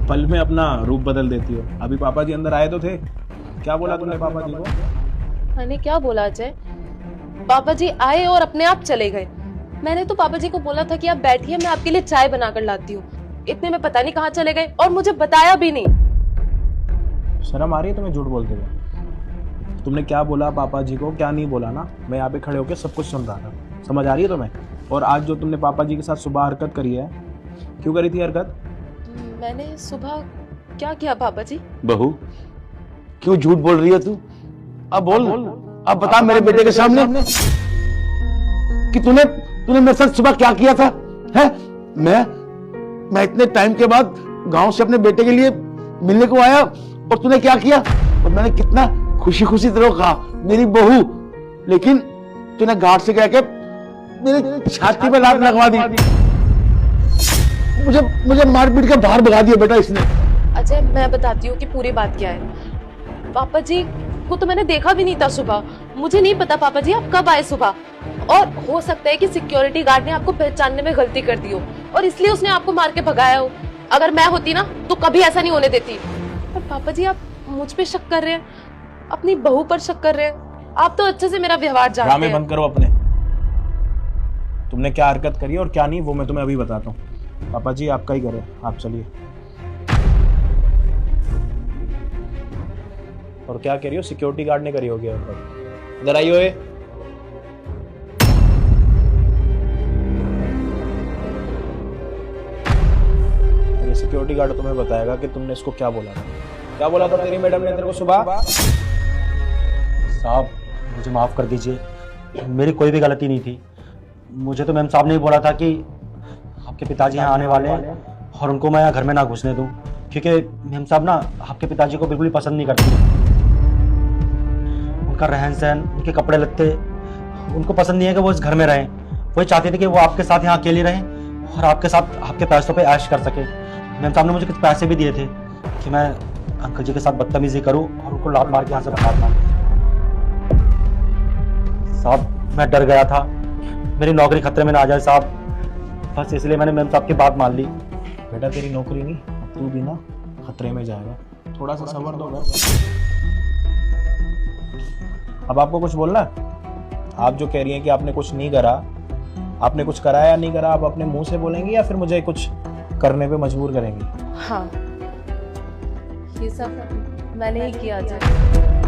पल में अपना रूप बदल देती हो। अभी पापा जी अंदर आए तो थे, क्या बोला तुमने पापा जी को? मैंने क्या बोला अजय? पापा जी आए और अपने आप चले गए। मैंने तो पापा जी को बोला था कि आप बैठिए, मैं आपके लिए चाय बनाकर लाती हूँ। इतने में पता नहीं कहाँ चले गए और मुझे बताया भी नहीं। शर्म आ रही है तुम्हें झूठ बोलते हुए? तुमने क्या बोला पापा जी को, क्या नहीं बोला ना, मैं यहाँ पे खड़े होकर सब कुछ सुन रहा था। समझ आ रही है तुम्हें? और आज जो तुमने पापा जी के साथ सुबह हरकत करी है, क्यों करी थी हरकत? मैंने सुबह क्या किया पापा जी? बहू, क्यों झूठ बोल रही है तू? अब बोल, अब बता मेरे बेटे के सामने कि तूने मेरे साथ सुबह क्या किया था? है? मैं इतने टाइम के बाद गांव से अपने बेटे के लिए मिलने को आया और तूने क्या किया? और मैंने कितना खुशी खुशी तेरे को कहा मेरी बहू, लेकिन तूने घाट से कह के मेरी छाती पे लात लगवा दी। मुझे मारपीट के बाहर भगा दिया बेटा इसने। अजय, मैं बताती हूँ कि पूरी बात क्या है। पापा जी को तो मैंने देखा भी नहीं था सुबह। मुझे नहीं पता पापा जी आप कब आए सुबह, और हो सकता है कि सिक्योरिटी गार्ड ने आपको पहचानने में गलती कर दी हो और इसलिए उसने आपको मार के भगाया हो। अगर मैं होती ना तो कभी ऐसा नहीं होने देती। पर पापा जी आप मुझ पे शक कर रहे हैं, अपनी बहू पर शक कर रहे हैं। आप तो अच्छे से मेरा व्यवहार जानते ड्रामे हैं। बंद करो अपने। तुमने क्या हरकत करी और क्या नहीं वो मैं तुम्हें अभी बताता हूँ। पापा जी आपका ही घर है, आप चलिए। और क्या कह रही हो? सिक्योरिटी गार्ड ने करी होगी हरकत। इधर आइए। ये सिक्योरिटी गार्ड तुम्हें बताएगा कि तुमने इसको क्या बोला था। क्या बोला था तेरी मैडम ने तेरे को सुबह? साहब मुझे माफ़ कर दीजिए, मेरी कोई भी गलती नहीं थी। मुझे तो मैम साहब ने ही बोला था कि आपके पिताजी यहाँ आने वाले हैं और उनको मैं यहाँ घर में ना घुसने दूँ, क्योंकि मैम साहब ना आपके पिताजी को बिल्कुल ही पसंद नहीं करती। उनका रहन सहन, उनके कपड़े लत्ते उनको पसंद नहीं है कि वो इस घर में रहें। वो चाहते थे कि वो आपके साथ यहाँ अकेले रहें और आपके साथ आपके पैसों पे ऐश कर सके। मैम साहब ने मुझे कुछ पैसे भी दिए थे कि मैं अंकल जी के साथ बदतमीजी करूँ और उनको लात मार के यहाँ से भगाता। साहब मैं डर गया था मेरी नौकरी खतरे में ना आ जाए साहब, बस इसलिए मैंने मैम साहब की बात मान ली। बेटा तेरी नौकरी नहीं, तू भी ना खतरे में जाएगा। थोड़ा सा सब्र दो। अब आपको कुछ बोलना है? आप जो कह रही हैं कि आपने कुछ नहीं करा, आपने कुछ करा या नहीं करा, आप अपने मुंह से बोलेंगी या फिर मुझे कुछ करने पे मजबूर करेंगी? हाँ, ये सब मैंने ही किया अजय।